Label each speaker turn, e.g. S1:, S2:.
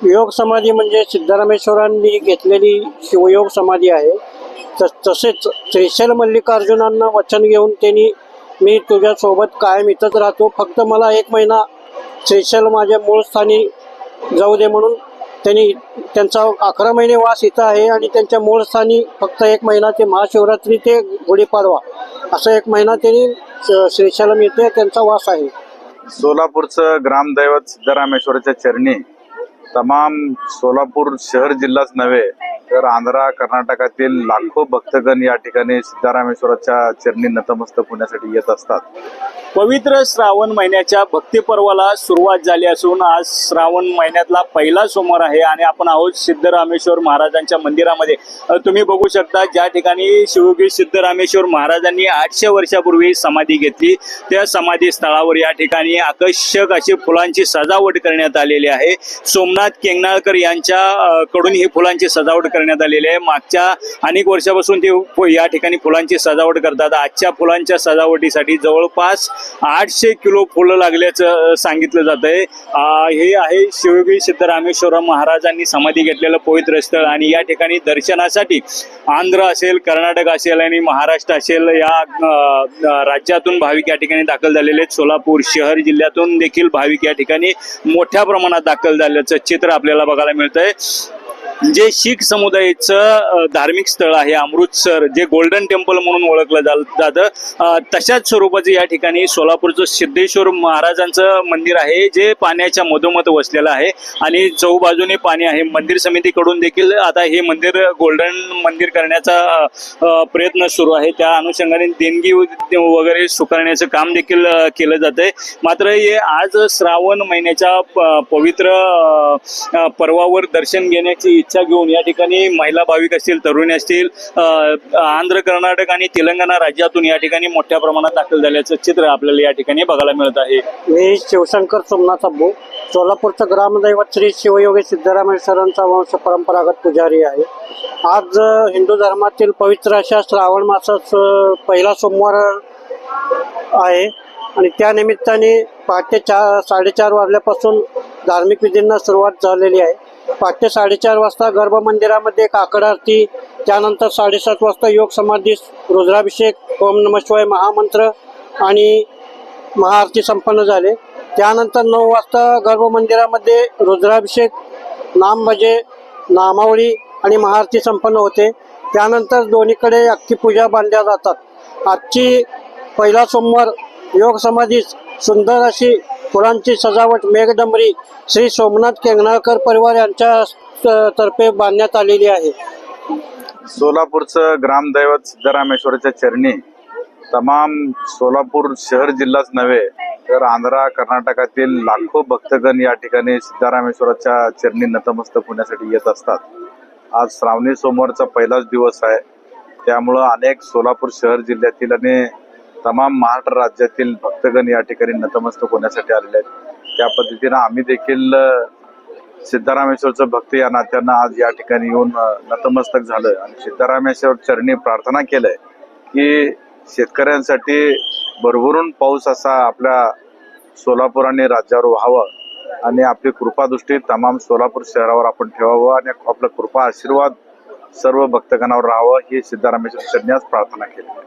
S1: योग समाधी म्हणजे सिद्धरामेश्वरांनी घेतलेली शिवयोग समाधी आहे. तसेच श्रीशैल मल्लिकार्जुनांना वचन घेऊन त्यांनी मी तुझ्यासोबत कायम इथंच राहतो, फक्त मला 1 महिना श्रीशैल माझ्या मूळ स्थानी जाऊ दे म्हणून त्यांनी त्यांचा 11 महिने वास इथं आहे आणि त्यांच्या मूळ स्थानी फक्त 1 महिना ते महाशिवरात्री ते गुढीपाडवा असं 1 महिना त्यांनी श्रीशैलम येथे त्यांचा वास आहे.
S2: सोलापूरचं ग्रामदैवत सिद्धरामेश्वराच्या चरणी तमाम सोलापूर शहर जिल्हाच नव्हे तर आंध्रा कर्नाटकातील लाखो भक्तगण या ठिकाणी सिद्धरामेश्वराच्या चरणी नतमस्तक होण्यासाठी येत असतात.
S3: पवित्र श्रावण महिन्याच्या भक्ती पर्वाला सुरुवात झाली असून आज श्रावण महिन्यातला पहिला सोमवार आहे आणि आपण आहोत सिद्धरामेश्वर महाराजांच्या मंदिरामध्ये. तुम्ही बघू शकता ज्या ठिकाणी शिवयोगी सिद्धरामेश्वर महाराजांनी 800 वर्षापूर्वी समाधी घेतली त्या समाधी स्थळावर या ठिकाणी आकर्षक अशी फुलांची सजावट करण्यात आलेली आहे. सोमनाथ केंगनाळकर यांच्या कडून ही फुलांची सजावट करण्यात आलेली आहे. मागच्या अनेक वर्षापासून ते या ठिकाणी फुलांची सजावट करतात. आजच्या फुलांच्या सजावटीसाठी जवळपास 800 किलो फुलं लागल्याचं सांगितलं जात आहे. हे आहे शिवयोगी सिद्धरामेश्वर महाराजांनी समाधी घेतलेलं पवित्र स्थळ आणि या ठिकाणी दर्शनासाठी आंध्र असेल, कर्नाटक असेल आणि महाराष्ट्र असेल या राज्यातून भाविक या ठिकाणी दाखल झालेले आहेत. सोलापूर शहर जिल्ह्यातून देखील भाविक या ठिकाणी मोठ्या प्रमाणात दाखल झाल्याचं चित्र आपल्याला बघायला मिळतंय. जे शीख समुदायाचं धार्मिक स्थळ आहे अमृतसर, जे गोल्डन टेम्पल म्हणून ओळखलं जातं, तशाच स्वरूपाचं या ठिकाणी सोलापूरचं सिद्धेश्वर महाराजांचं मंदिर आहे जे पाण्याच्या मधोमध वसलेलं आहे आणि चौबाजूने पाणी आहे. मंदिर समितीकडून देखील आता हे मंदिर गोल्डन मंदिर करण्याचा प्रयत्न सुरू आहे. त्या अनुषंगाने देणगी वगैरे स्वीकारण्याचं काम देखील केलं जातंय. मात्र हे आज श्रावण महिन्याच्या पवित्र पर्वावर दर्शन घेण्याची इच्छा घेऊन या ठिकाणी महिला भाविक असतील, तरुणी असतील, आंध्र, कर्नाटक आणि तेलंगणा राज्यातून या ठिकाणी मोठ्या प्रमाणात दाखल झाल्याचं चित्र आपल्याला या ठिकाणी बघायला मिळत आहे.
S1: मी शिवशंकर सोमनाथ अब्बू, सोलापूरचं ग्रामदैवत श्री शिवयोगी सिद्धरामेश्वरांचा वंश परंपरागत पुजारी आहे. आज हिंदू धर्मातील पवित्र अशा श्रावण मासाचा पहिला सोमवार आहे आणि त्या निमित्ताने पहाटे 4:30 वाजल्यापासून धार्मिक विधींना सुरुवात झालेली आहे. पहाटे 4:30 वाजता गर्भमंदिरामध्ये काकड आरती, त्यानंतर 7:30 वाजता योग समाधी, रुद्राभिषेक, ओम नमः शिवाय महामंत्र आणि महाआरती संपन्न झाले. त्यानंतर 9 वाजता गर्भमंदिरामध्ये रुद्राभिषेक, नामभजे, नामावळी आणि महाआरती संपन्न होते. त्यानंतर दोन्हीकडे अख्खी पूजा बांधल्या जातात. आजची पहिला सोमवार योग समाधी सुंदर अशी फुलांची सजावट मेघडंबरी श्री सोमनाथ केंगनाळकर परिवार यांच्या तर्फे बांधण्यात आलेली आहे.
S2: सोलापूरचं ग्रामदैवत सिद्धरामेश्वराच्या चरणी तमाम सोलापूर शहर जिल्हाच नव्हे तर आंध्रा कर्नाटकातील लाखो भक्तगण या ठिकाणी सिद्धरामेश्वराच्या चरणी नतमस्तक होण्यासाठी येत असतात. आज श्रावणी सोमवारचा पहिलाच दिवस आहे, त्यामुळं अनेक सोलापूर शहर जिल्ह्यातील आणि तमाम महाराष्ट्र राज्यातील भक्तगण या ठिकाणी नतमस्तक होण्यासाठी आलेले आहेत. त्या पद्धतीनं आम्ही देखील सिद्धरामेश्वरचं भक्त या नात्यानं आज या ठिकाणी येऊन नतमस्तक झालं आणि सिद्धरामेश्वर चरणी प्रार्थना केलंय की शेतकऱ्यांसाठी भरभरून पाऊस असा आपल्या सोलापूर आणि राज्यावर व्हावं आणि आपली कृपादृष्टी तमाम सोलापूर शहरावर आपण ठेवावं आणि आपलं कृपा आशीर्वाद सर्व भक्तगणावर राहावं ही सिद्धरामेश्वर चरणी आज प्रार्थना केली.